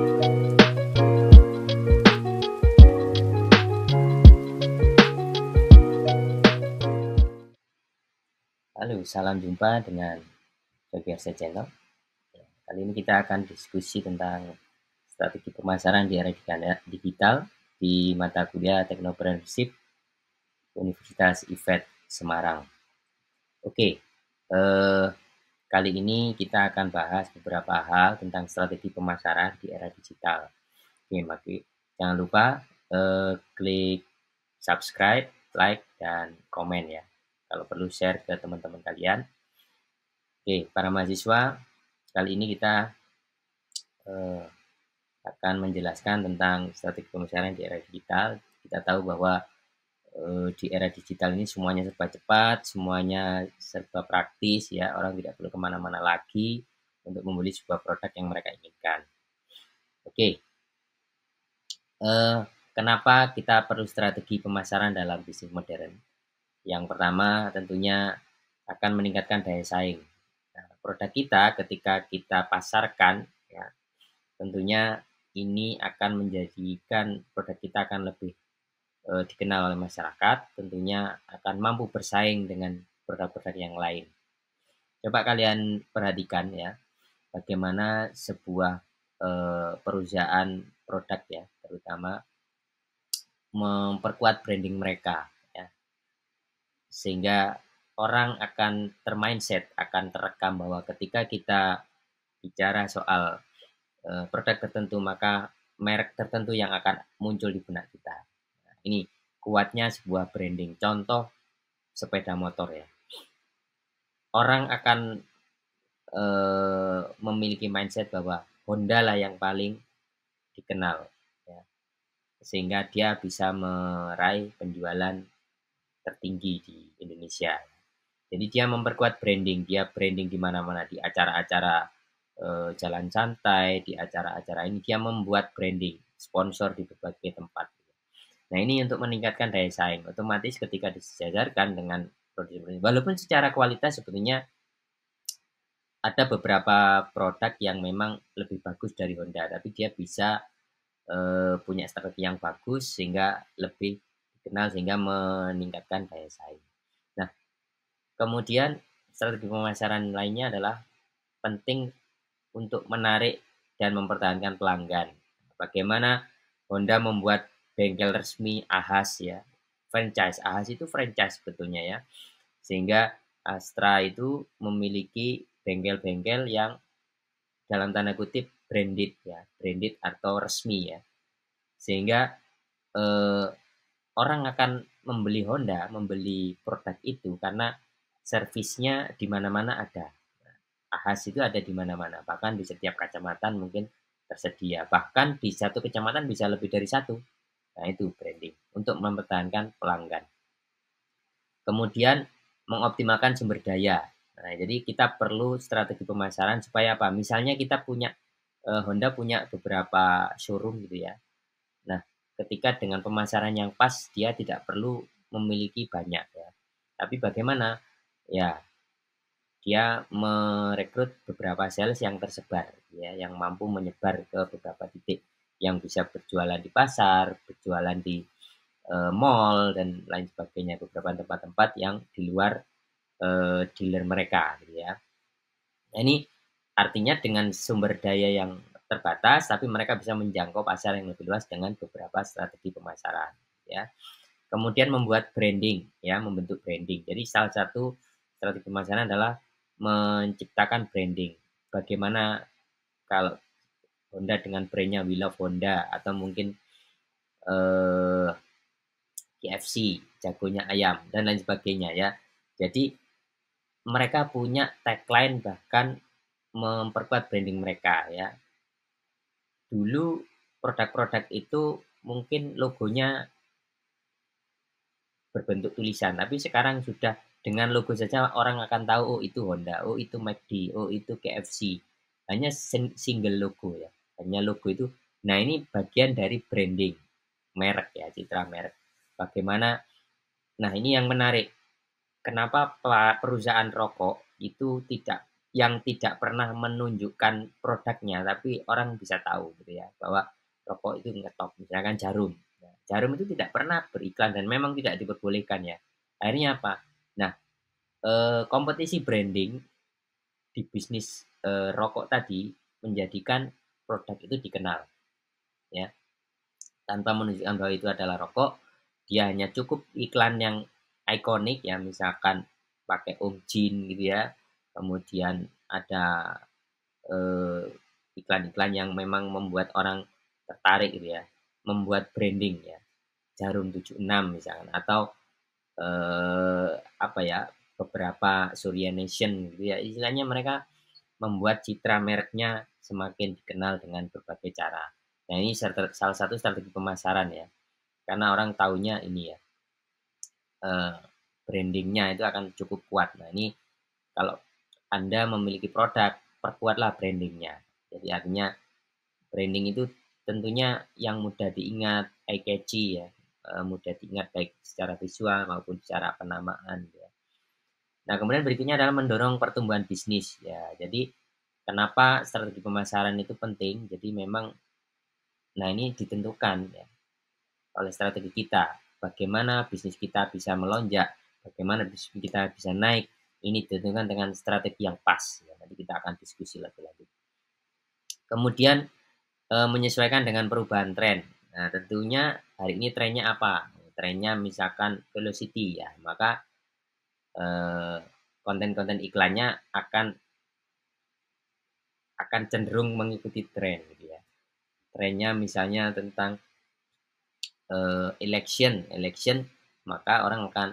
Halo, salam jumpa dengan Jogiarsa Channel. Kali ini kita akan diskusi tentang strategi pemasaran di era digital di mata kuliah Technopreneurship Universitas IFET Semarang. Oke, kali ini kita akan bahas beberapa hal tentang strategi pemasaran di era digital. Oke, jangan lupa klik subscribe, like, dan komen ya. Kalau perlu share ke teman-teman kalian. Oke, para mahasiswa, kali ini kita akan menjelaskan tentang strategi pemasaran di era digital. Kita tahu bahwa di era digital ini semuanya serba cepat, semuanya serba praktis ya. Orang tidak perlu kemana-mana lagi untuk membeli sebuah produk yang mereka inginkan. Oke, kenapa kita perlu strategi pemasaran dalam bisnis modern? Yang pertama tentunya akan meningkatkan daya saing. Nah, produk kita ketika kita pasarkan ya, tentunya ini akan menjadikan produk kita akan lebih dikenal oleh masyarakat, tentunya akan mampu bersaing dengan produk-produk yang lain. Coba kalian perhatikan ya, bagaimana sebuah perusahaan produk ya, terutama memperkuat branding mereka ya, sehingga orang akan termindset, akan terekam bahwa ketika kita bicara soal produk tertentu, maka merek tertentu yang akan muncul di benak kita. Nah, ini kuatnya sebuah branding. Contoh sepeda motor ya. Orang akan memiliki mindset bahwa Honda lah yang paling dikenal ya. Sehingga dia bisa meraih penjualan tertinggi di Indonesia. Jadi dia memperkuat branding, dia branding di mana-mana, di acara-acara jalan santai, di acara-acara ini dia membuat branding, sponsor di berbagai tempat. Nah ini untuk meningkatkan daya saing, otomatis ketika disejajarkan dengan produk, walaupun secara kualitas sebetulnya ada beberapa produk yang memang lebih bagus dari Honda, tapi dia bisa punya strategi yang bagus sehingga lebih dikenal, sehingga meningkatkan daya saing. Nah, kemudian strategi pemasaran lainnya adalah penting untuk menarik dan mempertahankan pelanggan. Bagaimana Honda membuat bengkel resmi Ahas ya, franchise. Ahas itu franchise sebetulnya ya. Sehingga Astra itu memiliki bengkel-bengkel yang dalam tanda kutip branded ya, branded atau resmi ya. Sehingga orang akan membeli Honda, membeli produk itu karena servisnya di mana-mana ada. Ahas itu ada di mana-mana, bahkan di setiap kecamatan mungkin tersedia. Bahkan di satu kecamatan bisa lebih dari satu. Nah, itu branding untuk mempertahankan pelanggan. Kemudian mengoptimalkan sumber daya. Nah, jadi kita perlu strategi pemasaran supaya apa? Misalnya kita punya Honda punya beberapa showroom gitu ya. Nah, ketika dengan pemasaran yang pas, dia tidak perlu memiliki banyak ya. Tapi bagaimana? Ya, dia merekrut beberapa sales yang tersebar ya, yang mampu menyebar ke beberapa titik, yang bisa berjualan di pasar, berjualan di mall dan lain sebagainya, beberapa tempat-tempat yang di luar dealer mereka gitu ya. Nah, ini artinya dengan sumber daya yang terbatas tapi mereka bisa menjangkau pasar yang lebih luas dengan beberapa strategi pemasaran ya. Kemudian membuat branding ya, membentuk branding. Jadi salah satu strategi pemasaran adalah menciptakan branding. Bagaimana kalau Honda dengan brandnya We Love Honda, atau mungkin KFC, jagonya ayam, dan lain sebagainya ya. Jadi mereka punya tagline, bahkan memperkuat branding mereka ya. Dulu produk-produk itu mungkin logonya berbentuk tulisan, tapi sekarang sudah dengan logo saja orang akan tahu, oh itu Honda, oh itu McD, oh itu KFC. Hanya single logo ya, hanya logo itu. Nah ini bagian dari branding merek ya, citra merek. Bagaimana? Nah ini yang menarik. Kenapa perusahaan rokok itu tidak yang tidak pernah menunjukkan produknya, tapi orang bisa tahu gitu ya, bahwa rokok itu ngetop, misalkan jarum. Nah, jarum itu tidak pernah beriklan dan memang tidak diperbolehkan ya. Akhirnya apa? Nah, kompetisi branding di bisnis rokok tadi menjadikan produk itu dikenal, ya, tanpa menunjukkan bahwa itu adalah rokok. Dia hanya cukup iklan yang ikonik ya, misalkan pakai Om Jin gitu ya, kemudian ada eh, iklan-iklan yang memang membuat orang tertarik gitu ya, membuat branding ya, jarum 76 misalkan, atau apa ya, beberapa Surya Nation gitu ya, istilahnya mereka membuat citra mereknya semakin dikenal dengan berbagai cara. Nah, ini salah satu strategi pemasaran ya, karena orang taunya ini ya, eh, brandingnya itu akan cukup kuat. Nah, ini kalau Anda memiliki produk, perkuatlah brandingnya. Jadi artinya branding itu tentunya yang mudah diingat, eye catchy ya, mudah diingat baik secara visual maupun secara penamaan ya. Nah, kemudian berikutnya adalah mendorong pertumbuhan bisnis ya. Jadi kenapa strategi pemasaran itu penting? Jadi memang, nah ini ditentukan ya oleh strategi kita. Bagaimana bisnis kita bisa melonjak, bagaimana bisnis kita bisa naik, ini ditentukan dengan strategi yang pas. Ya. Nanti kita akan diskusi lebih lanjut. Kemudian menyesuaikan dengan perubahan tren. Nah, tentunya hari ini trennya apa? Trennya misalkan velocity ya, maka konten-konten iklannya akan cenderung mengikuti tren gitu ya. Trennya misalnya tentang election, maka orang akan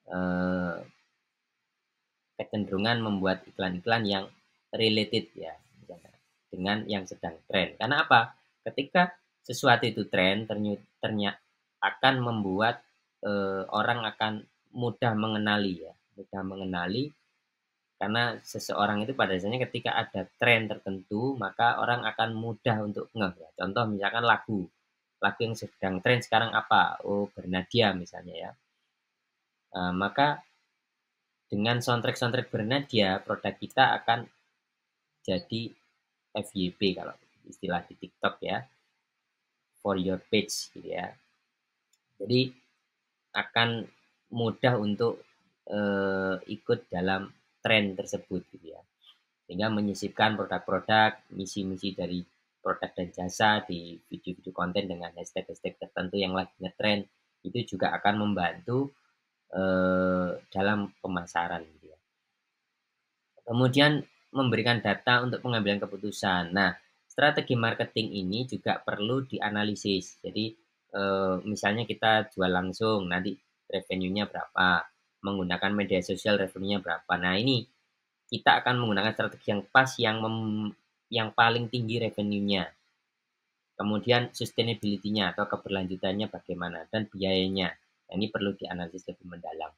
eh, kecenderungan membuat iklan-iklan yang related ya, dengan yang sedang tren. Karena apa? Ketika sesuatu itu tren, ternyata akan membuat orang akan mudah mengenali ya, mudah mengenali, karena seseorang itu pada dasarnya ketika ada tren tertentu, maka orang akan mudah untuk ngeh ya. Contoh misalkan lagu yang sedang tren sekarang apa? Oh, Bernadia misalnya ya. Maka dengan soundtrack-soundtrack Bernadia, produk kita akan jadi FYP kalau istilah di TikTok ya, for your page gitu ya. Jadi akan mudah untuk ikut dalam tren tersebut gitu ya. Sehingga menyisipkan produk-produk, misi-misi dari produk dan jasa di video-video konten dengan hashtag-hashtag tertentu yang lagi ngetrend, itu juga akan membantu dalam pemasaran gitu ya. Kemudian memberikan data untuk pengambilan keputusan. Nah, strategi marketing ini juga perlu dianalisis. Jadi misalnya kita jual langsung, nanti revenue-nya berapa, menggunakan media sosial revenue-nya berapa. Nah, ini kita akan menggunakan strategi yang pas, yang paling tinggi revenue-nya. Kemudian sustainability-nya atau keberlanjutannya bagaimana, dan biayanya. Nah, ini perlu dianalisis lebih mendalam.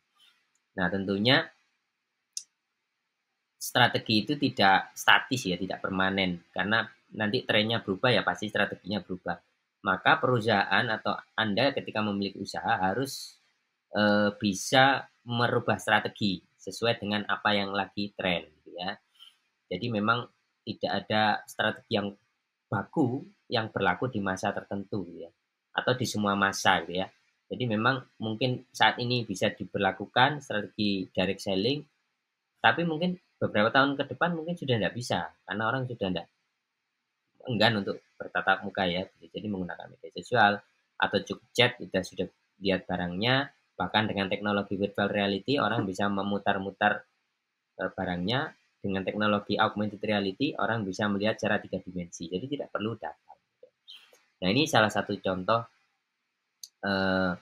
Nah, tentunya strategi itu tidak statis ya, tidak permanen, karena nanti trennya berubah ya, pasti strateginya berubah. Maka perusahaan atau Anda ketika memiliki usaha harus bisa merubah strategi sesuai dengan apa yang lagi tren gitu ya. Jadi memang tidak ada strategi yang baku yang berlaku di masa tertentu gitu ya, atau di semua masa gitu ya. Jadi memang mungkin saat ini bisa diberlakukan strategi direct selling, tapi mungkin beberapa tahun ke depan mungkin sudah tidak bisa, karena orang sudah tidak enggan untuk bertatap muka ya. Jadi menggunakan media sosial atau cukup chat, kita sudah lihat barangnya. Bahkan dengan teknologi virtual reality, orang bisa memutar-mutar barangnya. Dengan teknologi augmented reality, orang bisa melihat secara 3 dimensi. Jadi tidak perlu datang. Nah, ini salah satu contoh eh,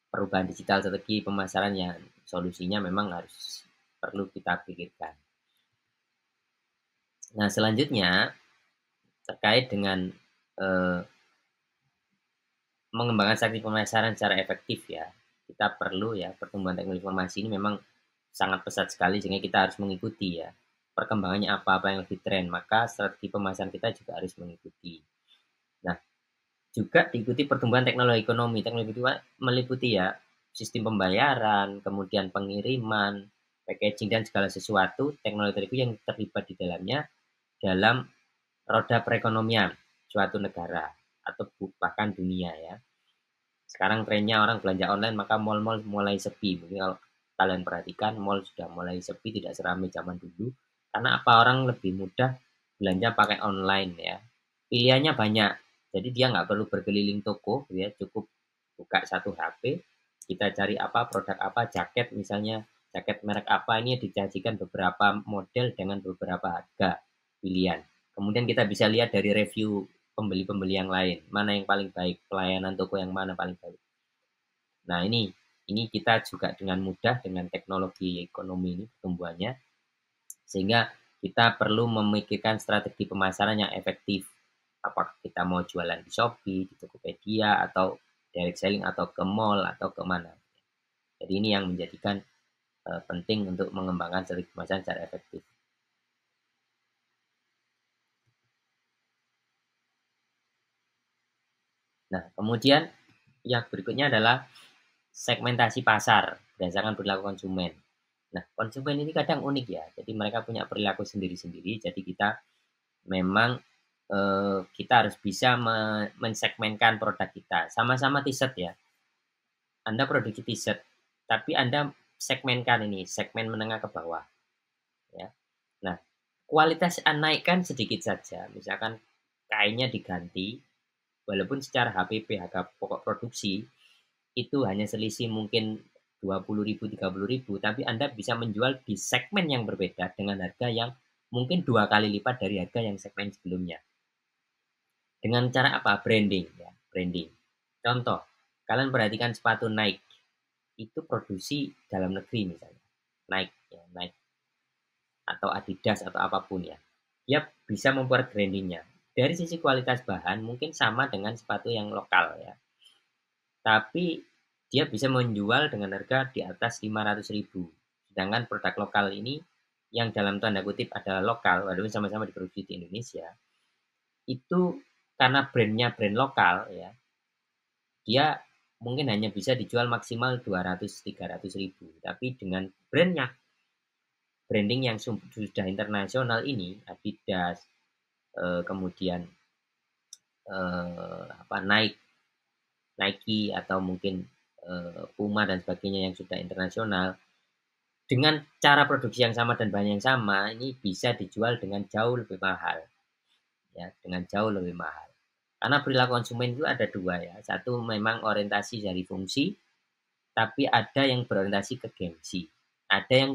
perubahan digital strategi pemasaran yang solusinya memang harus perlu kita pikirkan. Nah, selanjutnya terkait dengan eh, mengembangkan strategi pemasaran secara efektif ya, kita perlu ya, pertumbuhan teknologi informasi ini memang sangat pesat sekali, sehingga kita harus mengikuti ya perkembangannya, apa yang lebih tren, maka strategi pemasaran kita juga harus mengikuti. Nah, juga diikuti pertumbuhan teknologi ekonomi. Teknologi itu meliputi ya sistem pembayaran, kemudian pengiriman, packaging dan segala sesuatu teknologi itu yang terlibat di dalamnya dalam roda perekonomian suatu negara atau bahkan dunia ya. Sekarang trennya orang belanja online, maka mall-mall mulai sepi. Mungkin kalau kalian perhatikan, mall sudah mulai sepi, tidak seramai zaman dulu. Karena apa? Orang lebih mudah belanja pakai online ya. Pilihannya banyak. Jadi dia nggak perlu berkeliling toko, ya cukup buka satu HP, kita cari apa, produk apa, jaket misalnya, jaket merek apa, ini disajikan beberapa model dengan beberapa harga pilihan. Kemudian kita bisa lihat dari review pembeli-pembeli yang lain, mana yang paling baik, pelayanan toko yang mana paling baik. Nah, ini kita juga dengan mudah dengan teknologi ekonomi ini pertumbuhannya, sehingga kita perlu memikirkan strategi pemasaran yang efektif. Apakah kita mau jualan di Shopee, di Tokopedia, atau direct selling, atau ke mall, atau kemana. Jadi ini yang menjadikan penting untuk mengembangkan strategi pemasaran secara efektif. Nah, kemudian yang berikutnya adalah segmentasi pasar berdasarkan perilaku konsumen. Nah, konsumen ini kadang unik ya. Jadi mereka punya perilaku sendiri-sendiri. Jadi kita memang kita harus bisa mensegmenkan produk kita. Sama-sama t-shirt ya. Anda produksi t-shirt, tapi Anda segmenkan ini, segmen menengah ke bawah. Ya. Nah, kualitas naikkan sedikit saja. Misalkan kainnya diganti, walaupun secara HPP, harga pokok produksi, itu hanya selisih mungkin 20.000, 30.000, tapi Anda bisa menjual di segmen yang berbeda dengan harga yang mungkin 2 kali lipat dari harga yang segmen sebelumnya. Dengan cara apa? Branding ya, branding. Contoh, kalian perhatikan sepatu Nike, itu produksi dalam negeri misalnya. Nike ya, Nike atau Adidas atau apapun ya. Dia bisa membuat brandingnya. Dari sisi kualitas bahan mungkin sama dengan sepatu yang lokal ya. Tapi dia bisa menjual dengan harga di atas 500.000. Sedangkan produk lokal ini yang dalam tanda kutip adalah lokal, walaupun sama-sama diproduksi di Indonesia, itu karena brandnya brand lokal ya, dia mungkin hanya bisa dijual maksimal 200-300 ribu. Tapi dengan branding yang sudah internasional ini, Adidas, kemudian Nike atau mungkin Puma dan sebagainya yang sudah internasional, dengan cara produksi yang sama dan bahan yang sama, ini bisa dijual dengan jauh lebih mahal. Ya, dengan jauh lebih mahal. Karena perilaku konsumen itu ada dua ya. Satu memang orientasi dari fungsi, tapi ada yang berorientasi ke gengsi. Ada yang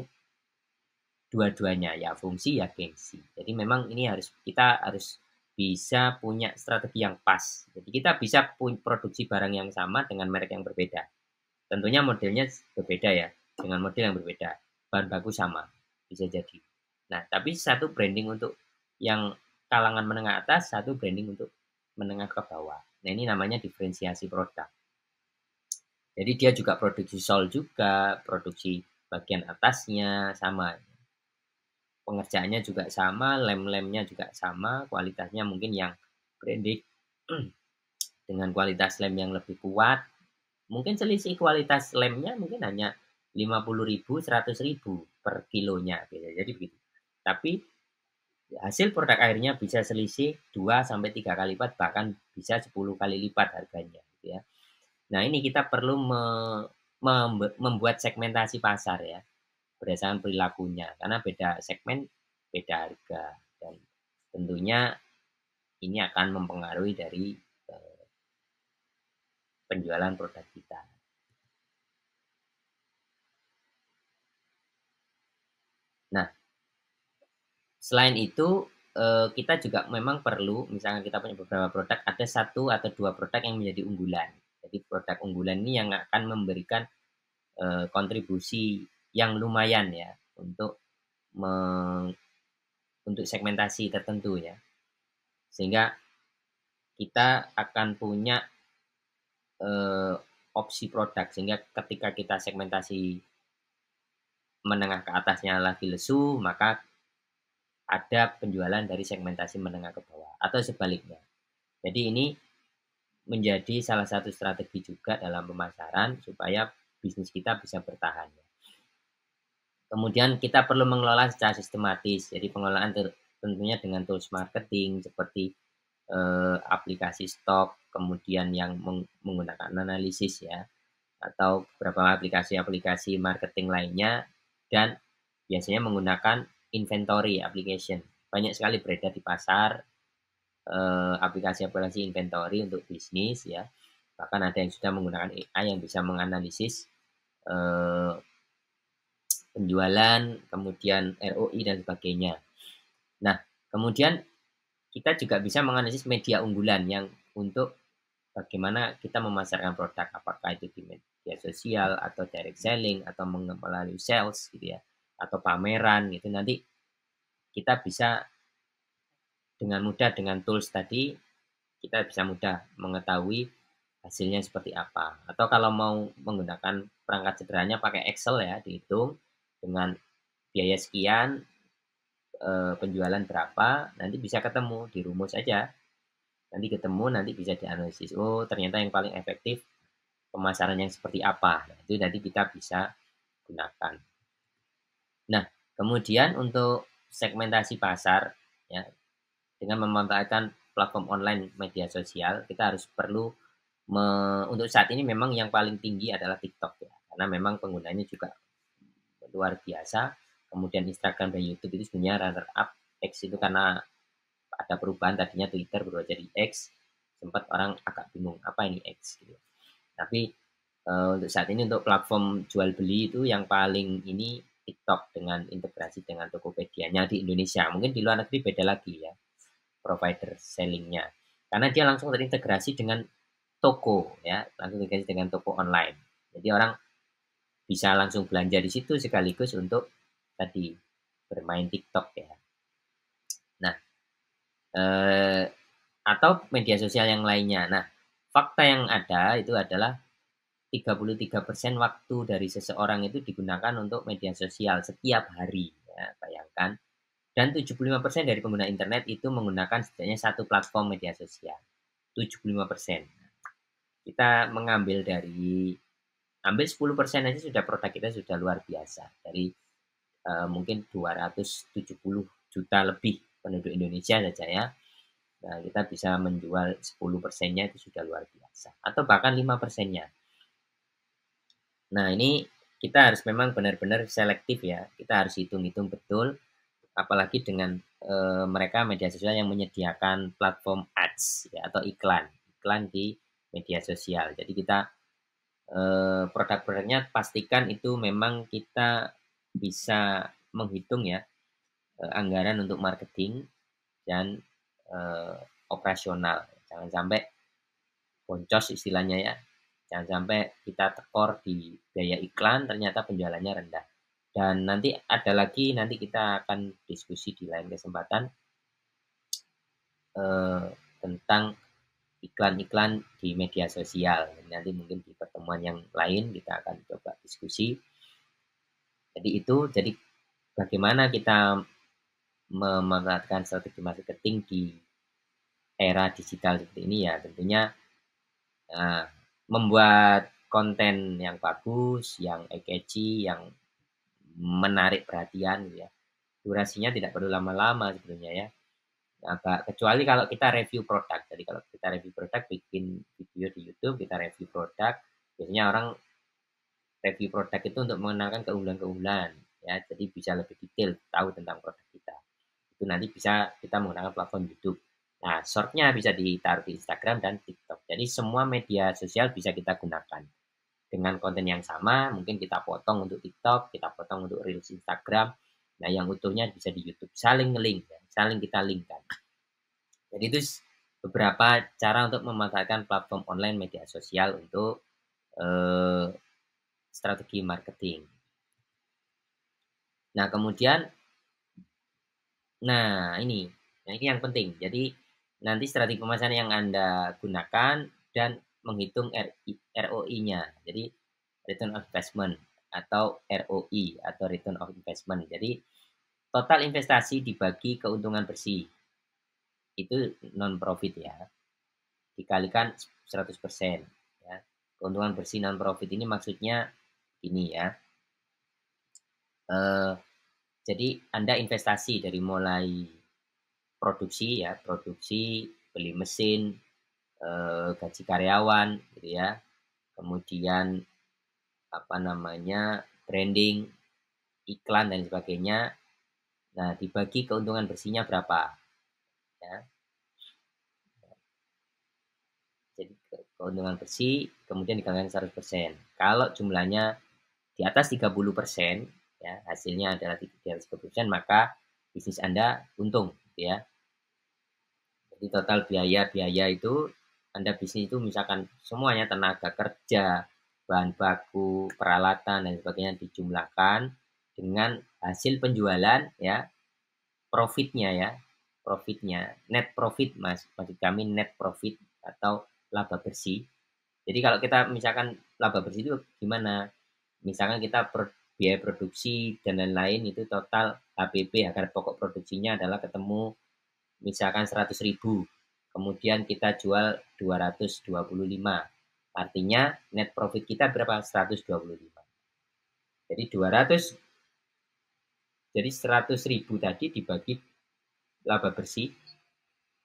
dua-duanya ya, fungsi ya gengsi. Jadi memang ini kita harus bisa punya strategi yang pas. Jadi kita bisa produksi barang yang sama dengan merek yang berbeda. Tentunya modelnya berbeda ya, dengan model yang berbeda. Bahan baku sama, bisa jadi. Nah, tapi satu branding untuk yang kalangan menengah atas, satu branding untuk menengah ke bawah. Nah, ini namanya diferensiasi produk. Jadi dia juga produksi sol juga, produksi bagian atasnya sama. Pengerjaannya juga sama, lem-lemnya juga sama, kualitasnya mungkin yang branded dengan kualitas lem yang lebih kuat. Mungkin selisih kualitas lemnya mungkin hanya 50.000, 100.000 per kilonya. Jadi begitu. Tapi hasil produk akhirnya bisa selisih 2-3 kali lipat, bahkan bisa 10 kali lipat harganya. Gitu ya. Nah ini kita perlu membuat segmentasi pasar ya, berdasarkan perilakunya. Karena beda segmen, beda harga. Dan tentunya ini akan mempengaruhi dari penjualan produk kita. Nah, selain itu kita juga memang perlu, misalnya kita punya beberapa produk, ada 1 atau 2 produk yang menjadi unggulan. Jadi produk unggulan ini yang akan memberikan kontribusi yang lumayan ya untuk untuk segmentasi tertentu ya. Sehingga kita akan punya opsi produk, sehingga ketika kita segmentasi menengah ke atasnya lagi lesu, maka ada penjualan dari segmentasi menengah ke bawah atau sebaliknya. Jadi ini menjadi salah satu strategi juga dalam pemasaran supaya bisnis kita bisa bertahan. Kemudian kita perlu mengelola secara sistematis. Jadi pengelolaan tentunya dengan tools marketing seperti aplikasi stok, kemudian yang menggunakan analisis ya, atau beberapa aplikasi-aplikasi marketing lainnya, dan biasanya menggunakan inventory application. Banyak sekali beredar di pasar aplikasi-aplikasi inventory untuk bisnis ya. Bahkan ada yang sudah menggunakan AI yang bisa menganalisis eh, penjualan, kemudian ROI dan sebagainya. Nah, kemudian kita juga bisa menganalisis media unggulan yang untuk bagaimana kita memasarkan produk, apakah itu di media sosial atau direct selling atau melalui sales gitu ya, atau pameran gitu. Nanti kita bisa dengan mudah dengan tools tadi kita bisa mudah mengetahui hasilnya seperti apa. Atau kalau mau menggunakan perangkat sederhananya pakai Excel ya, dihitung dengan biaya sekian, penjualan berapa, nanti bisa ketemu di rumus aja. Nanti ketemu, nanti bisa dianalisis. Oh, ternyata yang paling efektif pemasaran yang seperti apa. Nah, itu nanti kita bisa gunakan. Nah, kemudian untuk segmentasi pasar, ya, dengan memanfaatkan platform online media sosial, kita harus perlu untuk saat ini memang yang paling tinggi adalah TikTok ya, karena memang penggunanya juga luar biasa. Kemudian Instagram dan YouTube itu sebenarnya runner up. X itu karena ada perubahan, tadinya Twitter berubah jadi X, sempat orang agak bingung apa ini X gitu. Tapi untuk saat ini untuk platform jual beli itu yang paling ini TikTok dengan integrasi dengan Tokopedia-nya di Indonesia. Mungkin di luar negeri beda lagi ya provider sellingnya. Karena dia langsung terintegrasi dengan toko ya, langsung terintegrasi dengan toko online. Jadi orang bisa langsung belanja di situ sekaligus untuk tadi bermain TikTok ya. Nah, atau media sosial yang lainnya. Nah, fakta yang ada itu adalah 33% waktu dari seseorang itu digunakan untuk media sosial setiap hari. Ya, bayangkan. Dan 75% dari pengguna internet itu menggunakan setidaknya satu platform media sosial. 75%. Kita mengambil dari ambil 10% aja sudah produk kita sudah luar biasa. Dari mungkin 270 juta lebih penduduk Indonesia saja ya. Nah, kita bisa menjual 10%-nya itu sudah luar biasa. Atau bahkan 5%-nya. Nah, ini kita harus memang benar-benar selektif ya. Kita harus hitung-hitung betul. Apalagi dengan mereka media sosial yang menyediakan platform ads ya, atau iklan. Iklan di media sosial. Jadi kita produk-produknya pastikan itu memang kita bisa menghitung ya anggaran untuk marketing dan operasional. Jangan sampai boncos istilahnya ya. Jangan sampai kita tekor di biaya iklan ternyata penjualannya rendah. Dan nanti ada lagi, nanti kita akan diskusi di lain kesempatan tentang iklan-iklan di media sosial. Nanti mungkin di pertemuan yang lain kita akan coba diskusi. Jadi bagaimana kita memanfaatkan strategi marketing di era digital seperti ini ya tentunya membuat konten yang bagus, yang catchy, yang menarik perhatian gitu ya. Durasinya tidak perlu lama-lama sebenarnya ya. Agak kecuali kalau kita review produk. Jadi kalau kita review produk, bikin video di YouTube, kita review produk, biasanya orang review produk itu untuk mengenalkan keunggulan-keunggulan ya. Jadi bisa lebih detail tahu tentang produk kita. Itu nanti bisa kita menggunakan platform YouTube. Nah, short-nya bisa ditaruh di Instagram dan TikTok. Jadi semua media sosial bisa kita gunakan. Dengan konten yang sama, mungkin kita potong untuk TikTok, kita potong untuk Reels Instagram. Nah, yang utuhnya bisa di YouTube. Saling nge-link, ya. Saling kita linkkan. Jadi itu beberapa cara untuk memanfaatkan platform online media sosial untuk strategi marketing. Nah, kemudian, nah ini yang penting. Jadi nanti strategi pemasaran yang Anda gunakan dan menghitung ROI-nya. Jadi return of investment atau ROI atau return of investment. Jadi total investasi dibagi keuntungan bersih. Itu non profit ya. Dikalikan 100%. Ya. Keuntungan bersih non profit ini maksudnya ini ya. Jadi Anda investasi dari mulai produksi ya, produksi, beli mesin, gaji karyawan gitu ya. Kemudian apa namanya, branding, iklan dan sebagainya. Nah, dibagi keuntungan bersihnya berapa ya. Jadi keuntungan bersih kemudian dikalikan 100%. Kalau jumlahnya di atas 30% ya, hasilnya adalah di atas 30%, maka bisnis Anda untung gitu ya. Jadi total biaya-biaya itu Anda bisnis itu misalkan semuanya tenaga kerja, bahan baku, peralatan dan sebagainya dijumlahkan dengan hasil penjualan ya, profitnya ya, profitnya, net profit Mas, maksud kami net profit atau laba bersih. Jadi kalau kita misalkan laba bersih itu gimana? Misalkan kita biaya produksi dan lain-lain itu total HPP, harga pokok produksinya adalah ketemu misalkan 100.000, kemudian kita jual 225, artinya net profit kita berapa? 125. Jadi 200, jadi 100.000 tadi dibagi laba bersih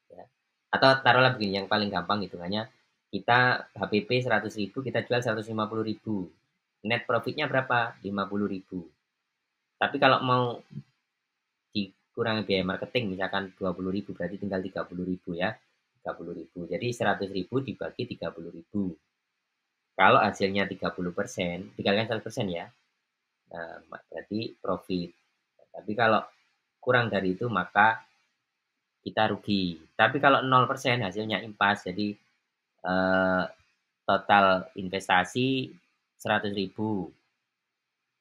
ya. Atau taruhlah begini, yang paling gampang hitungannya, kita HPP 100.000, kita jual 150.000, net profitnya berapa? 50.000. Tapi kalau mau dikurangi biaya marketing misalkan 20.000, berarti tinggal 30.000 ya, 30.000. Jadi 100.000 dibagi 30.000. Kalau hasilnya 30%, dikalikan 100% ya, nah, berarti profit. Tapi kalau kurang dari itu maka kita rugi. Tapi kalau 0% hasilnya impas, jadi eh, total investasi 100.000,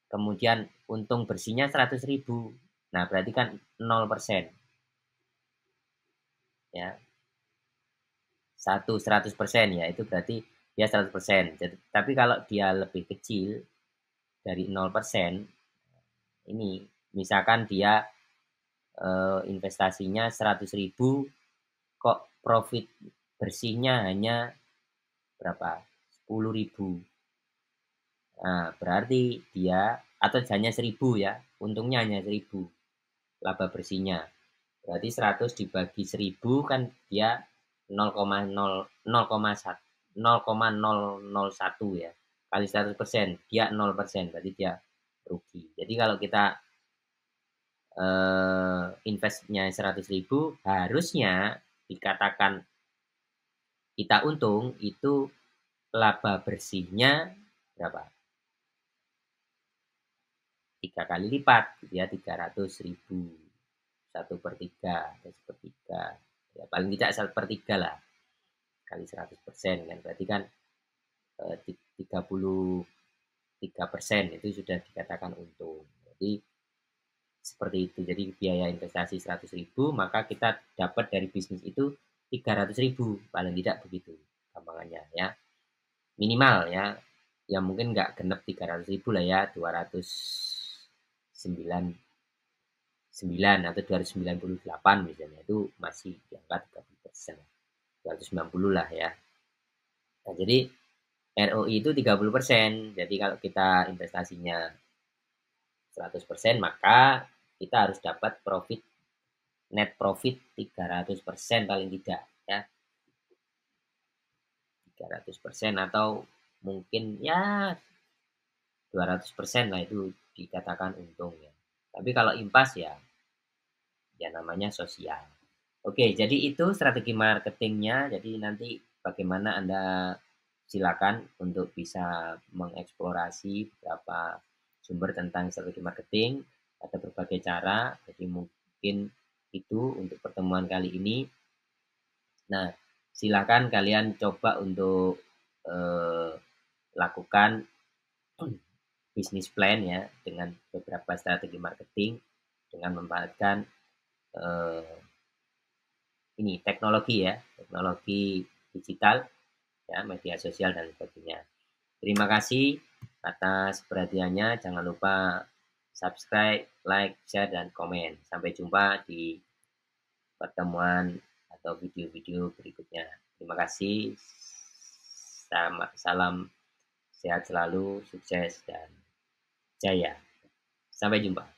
kemudian untung bersihnya 100.000. Nah, berarti kan 0% ya. 100% ya, itu berarti dia 100%. Jadi, tapi kalau dia lebih kecil dari 0%, ini misalkan dia investasinya 100.000, kok profit bersihnya hanya berapa? 10.000. Nah, berarti dia, atau hanya 1.000 ya, untungnya hanya 1.000 laba bersihnya. Berarti 100 dibagi 1.000 kan dia 0,001 ya. Kali 100%, dia 0%, berarti dia rugi. Jadi kalau kita investnya 100.000, harusnya dikatakan kita untung itu laba bersihnya berapa? 3 kali lipat gitu ya, 300.000, 1/3 atau 1/3 ya, paling tidak 1/3 lah, kali 100% kan berarti kan 33% itu sudah dikatakan untung. Jadi seperti itu. Jadi biaya investasi 100.000, maka kita dapat dari bisnis itu 300.000, paling tidak begitu gampangannya ya. Minimal ya. Ya mungkin nggak genep 300.000 lah ya, 299 atau 298 misalnya, itu masih di angka 30%, 290 lah ya. Nah, jadi ROI itu 30%. Jadi kalau kita investasinya 100%, maka kita harus dapat profit, net profit 300% paling tidak ya. 300% atau mungkin ya 200% lah, itu dikatakan untung ya. Tapi kalau impas ya, ya namanya sosial. Oke, jadi itu strategi marketingnya. Jadi nanti bagaimana Anda, silakan untuk bisa mengeksplorasi beberapa sumber tentang strategi marketing. Ada berbagai cara, jadi mungkin itu untuk pertemuan kali ini. Nah, silakan kalian coba untuk eh, lakukan bisnis plan ya, dengan beberapa strategi marketing, dengan memanfaatkan eh, ini teknologi ya, teknologi digital ya, media sosial dan sebagainya. Terima kasih atas perhatiannya. Jangan lupa subscribe, like, share, dan komen. Sampai jumpa di pertemuan atau video-video berikutnya. Terima kasih. Salam sehat selalu, sukses, dan jaya. Sampai jumpa.